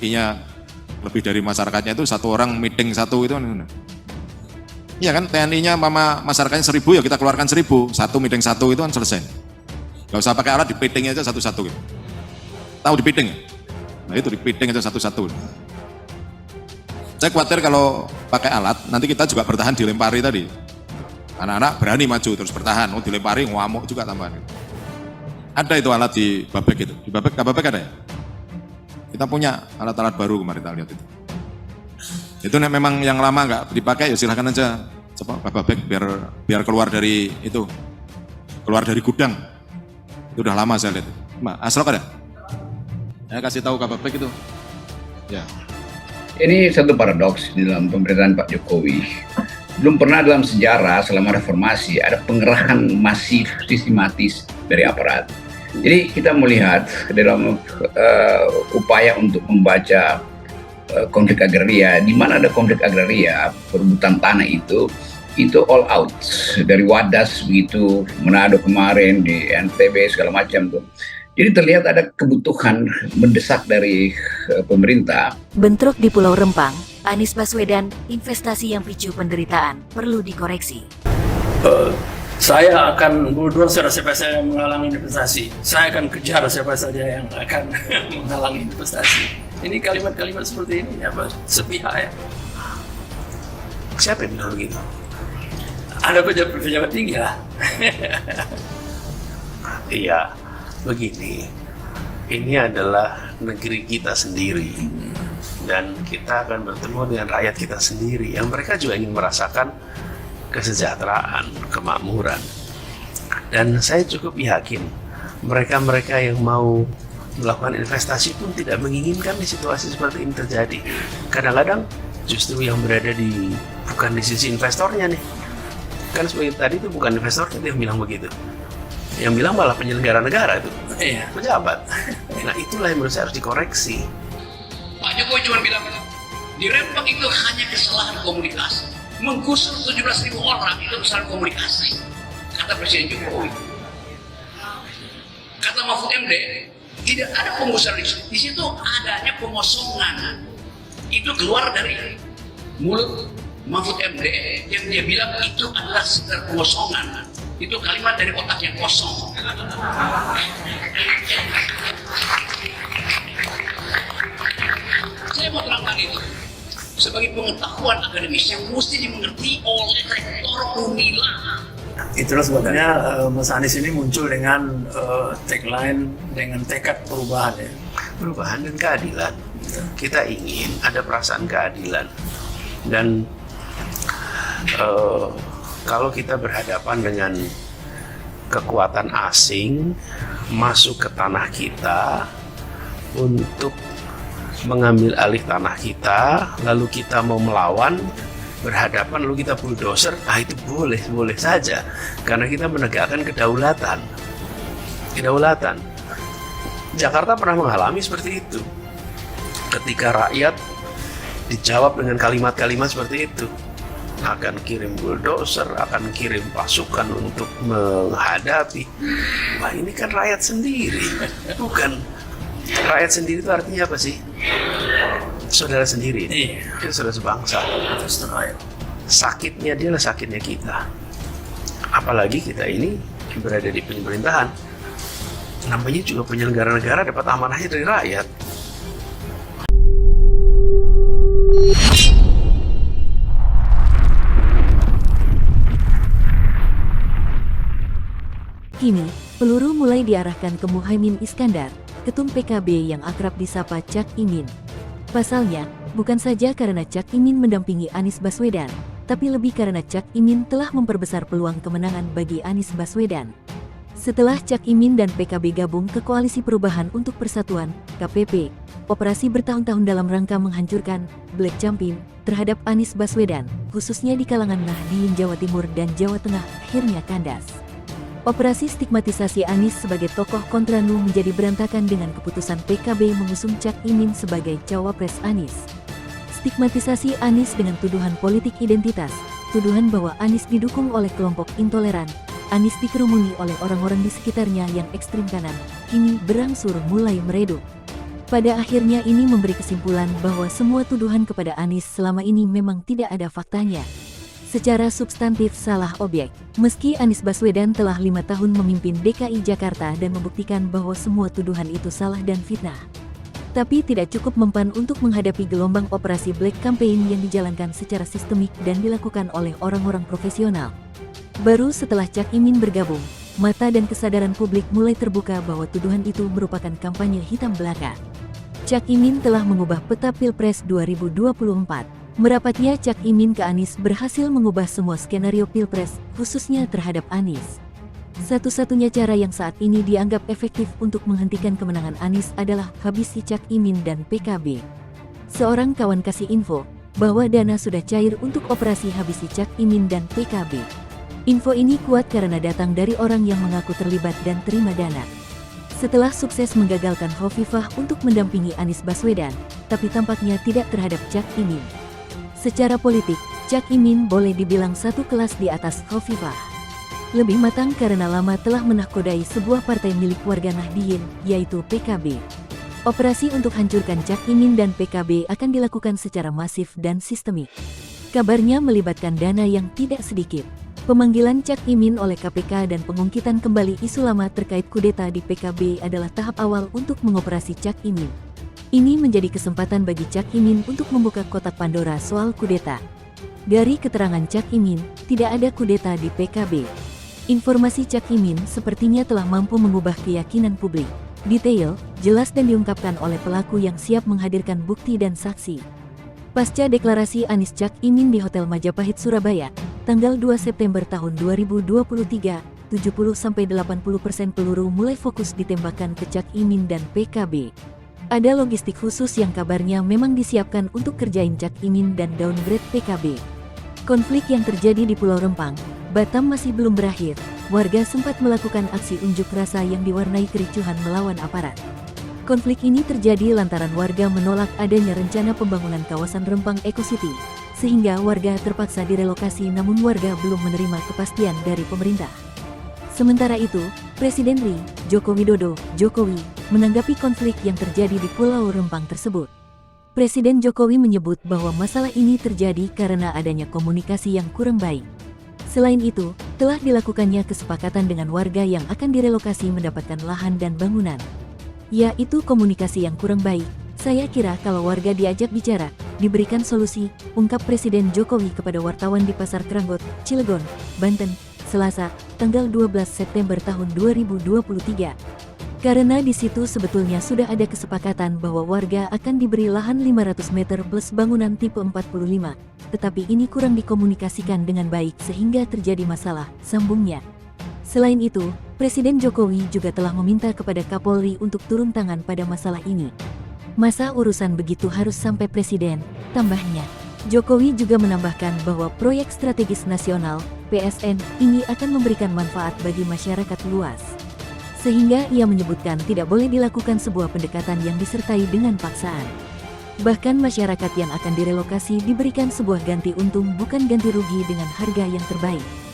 rezekinya lebih dari masyarakatnya itu satu orang meeting satu itu kan. Iya kan, TNI-nya mama masyarakatnya 1000 ya kita keluarkan 1000, satu meeting satu itu kan selesai. Gak usah pakai alat, dipiting aja satu-satu gitu. Tahu dipiting ya? Nah itu dipiting aja satu-satu. Saya khawatir kalau pakai alat, nanti kita juga bertahan dilempari tadi. Anak-anak berani maju terus bertahan, dilempari ngamuk juga tambahan. Ada itu alat di Babek itu, di Babek ada ya? Kita punya alat-alat baru kemarin kita lihat itu. Itu memang yang lama nggak dipakai ya silahkan aja coba Babek biar keluar dari itu, keluar dari gudang. Itu udah lama saya lihat. Asrok ada? Saya kasih tahu Babek itu. Ya. Ini satu paradoks di dalam pemerintahan Pak Jokowi. Belum pernah dalam sejarah selama reformasi ada pengerahan masif sistematis dari aparat. Jadi kita melihat dalam upaya untuk membaca konflik agraria, di mana ada konflik agraria, perebutan tanah itu all out dari Wadas begitu, Manado kemarin, di NTB segala macam tuh. Jadi terlihat ada kebutuhan mendesak dari pemerintah. Bentrok di Pulau Rempang, Anies Baswedan, investasi yang picu penderitaan, perlu dikoreksi. Saya akan bulldozer siapa saja yang menghalangi investasi. Saya akan kejar siapa saja yang akan menghalangi investasi. Ini kalimat-kalimat seperti ini apa? Sepihak ya. Siapa yang bilang begitu? Ada pejabat tinggi lah. Iya, begini. Ini adalah negeri kita sendiri. Dan kita akan bertemu dengan rakyat kita sendiri. Yang mereka juga ingin merasakan kesejahteraan, kemakmuran. Dan saya cukup yakin mereka-mereka yang mau melakukan investasi pun tidak menginginkan di situasi seperti ini terjadi. Kadang-kadang justru yang berada bukan di sisi investornya nih. Kan seperti tadi itu bukan investornya yang bilang begitu. Yang bilang malah penyelenggara negara itu, pejabat. Nah itulah yang menurut saya harus dikoreksi. Pak Jokowi cuma bilang, di Rempang itu hanya kesalahan komunikasi. Menggusur 17.000 orang itu kesalahan komunikasi. Kata Presiden Jokowi. Kata Mahfud MD, tidak ada penggusuran di situ, adanya pengosongan. Itu keluar dari mulut Mahfud MD yang dia bilang itu adalah sekedar pengosongan. Itu kalimat dari otak yang kosong. Saya mau terangkan itu sebagai pengetahuan akademis yang mesti dimengerti oleh rektor Unila. Itulah sebabnya Mas Anies ini muncul dengan tagline dengan tekad perubahan ya. Perubahan dan keadilan. Kita ingin ada perasaan keadilan. Dan kalau kita berhadapan dengan kekuatan asing masuk ke tanah kita untuk mengambil alih tanah kita, lalu kita mau melawan, berhadapan, lalu kita bulldozer, itu boleh saja, karena kita menegakkan kedaulatan. Jakarta pernah mengalami seperti itu, ketika rakyat dijawab dengan kalimat-kalimat seperti itu, akan kirim bulldozer, akan kirim pasukan untuk menghadapi. Wah, ini kan rakyat sendiri, bukan. Rakyat sendiri itu artinya apa sih? Saudara sendiri, kita saudara sebangsa. Sakitnya dia lah sakitnya kita. Apalagi kita ini berada di pemerintahan, namanya juga penyelenggara negara, dapat amanahnya dari rakyat. Kini, peluru mulai diarahkan ke Muhaimin Iskandar, ketum PKB yang akrab disapa Cak Imin. Pasalnya, bukan saja karena Cak Imin mendampingi Anies Baswedan, tapi lebih karena Cak Imin telah memperbesar peluang kemenangan bagi Anies Baswedan. Setelah Cak Imin dan PKB gabung ke Koalisi Perubahan untuk Persatuan, KPP, operasi bertahun-tahun dalam rangka menghancurkan Black Campaign terhadap Anies Baswedan, khususnya di kalangan Nahdien Jawa Timur dan Jawa Tengah, akhirnya kandas. Operasi stigmatisasi Anies sebagai tokoh kontra Nuh menjadi berantakan dengan keputusan PKB mengusung Cak Imin sebagai cawapres Anies. Stigmatisasi Anies dengan tuduhan politik identitas, tuduhan bahwa Anies didukung oleh kelompok intoleran, Anies dikerumuni oleh orang-orang di sekitarnya yang ekstrim kanan, kini berangsur mulai meredup. Pada akhirnya ini memberi kesimpulan bahwa semua tuduhan kepada Anies selama ini memang tidak ada faktanya. Secara substantif salah objek. Meski Anies Baswedan telah 5 tahun memimpin DKI Jakarta dan membuktikan bahwa semua tuduhan itu salah dan fitnah. Tapi tidak cukup mempan untuk menghadapi gelombang operasi Black Campaign yang dijalankan secara sistemik dan dilakukan oleh orang-orang profesional. Baru setelah Cak Imin bergabung, mata dan kesadaran publik mulai terbuka bahwa tuduhan itu merupakan kampanye hitam belaka. Cak Imin telah mengubah peta Pilpres 2024. Merapatnya Cak Imin ke Anies berhasil mengubah semua skenario Pilpres, khususnya terhadap Anies. Satu-satunya cara yang saat ini dianggap efektif untuk menghentikan kemenangan Anies adalah habisi Cak Imin dan PKB. Seorang kawan kasih info bahwa dana sudah cair untuk operasi habisi Cak Imin dan PKB. Info ini kuat karena datang dari orang yang mengaku terlibat dan terima dana. Setelah sukses menggagalkan Hovifah untuk mendampingi Anies Baswedan, tapi tampaknya tidak terhadap Cak Imin. Secara politik, Cak Imin boleh dibilang satu kelas di atas Hovifah. Lebih matang karena lama telah menahkodai sebuah partai milik warga Nahdien, yaitu PKB. Operasi untuk hancurkan Cak Imin dan PKB akan dilakukan secara masif dan sistemik. Kabarnya melibatkan dana yang tidak sedikit. Pemanggilan Cak Imin oleh KPK dan pengungkitan kembali isu lama terkait kudeta di PKB adalah tahap awal untuk mengoperasi Cak Imin. Ini menjadi kesempatan bagi Cak Imin untuk membuka kotak Pandora soal kudeta. Dari keterangan Cak Imin, tidak ada kudeta di PKB. Informasi Cak Imin sepertinya telah mampu mengubah keyakinan publik. Detail, jelas dan diungkapkan oleh pelaku yang siap menghadirkan bukti dan saksi. Pasca deklarasi Anies Cak Imin di Hotel Majapahit Surabaya, tanggal 2 September tahun 2023, 70-80% peluru mulai fokus ditembakkan ke Cak Imin dan PKB. Ada logistik khusus yang kabarnya memang disiapkan untuk kerjain Cak Imin dan downgrade PKB. Konflik yang terjadi di Pulau Rempang, Batam masih belum berakhir. Warga sempat melakukan aksi unjuk rasa yang diwarnai kericuhan melawan aparat. Konflik ini terjadi lantaran warga menolak adanya rencana pembangunan kawasan Rempang Eco City, sehingga warga terpaksa direlokasi namun warga belum menerima kepastian dari pemerintah. Sementara itu, Presiden RI, Joko Widodo, Jokowi, menanggapi konflik yang terjadi di Pulau Rempang tersebut. Presiden Jokowi menyebut bahwa masalah ini terjadi karena adanya komunikasi yang kurang baik. Selain itu, telah dilakukannya kesepakatan dengan warga yang akan direlokasi mendapatkan lahan dan bangunan. Yaitu komunikasi yang kurang baik. Saya kira kalau warga diajak bicara, diberikan solusi, ungkap Presiden Jokowi kepada wartawan di Pasar Keranggot, Cilegon, Banten, Selasa, tanggal 12 September tahun 2023. Karena di situ sebetulnya sudah ada kesepakatan bahwa warga akan diberi lahan 500 meter plus bangunan tipe 45, tetapi ini kurang dikomunikasikan dengan baik sehingga terjadi masalah, sambungnya. Selain itu, Presiden Jokowi juga telah meminta kepada Kapolri untuk turun tangan pada masalah ini. Masa urusan begitu harus sampai Presiden, tambahnya. Jokowi juga menambahkan bahwa proyek strategis nasional, PSN, ini akan memberikan manfaat bagi masyarakat luas. Sehingga ia menyebutkan tidak boleh dilakukan sebuah pendekatan yang disertai dengan paksaan. Bahkan masyarakat yang akan direlokasi diberikan sebuah ganti untung bukan ganti rugi dengan harga yang terbaik.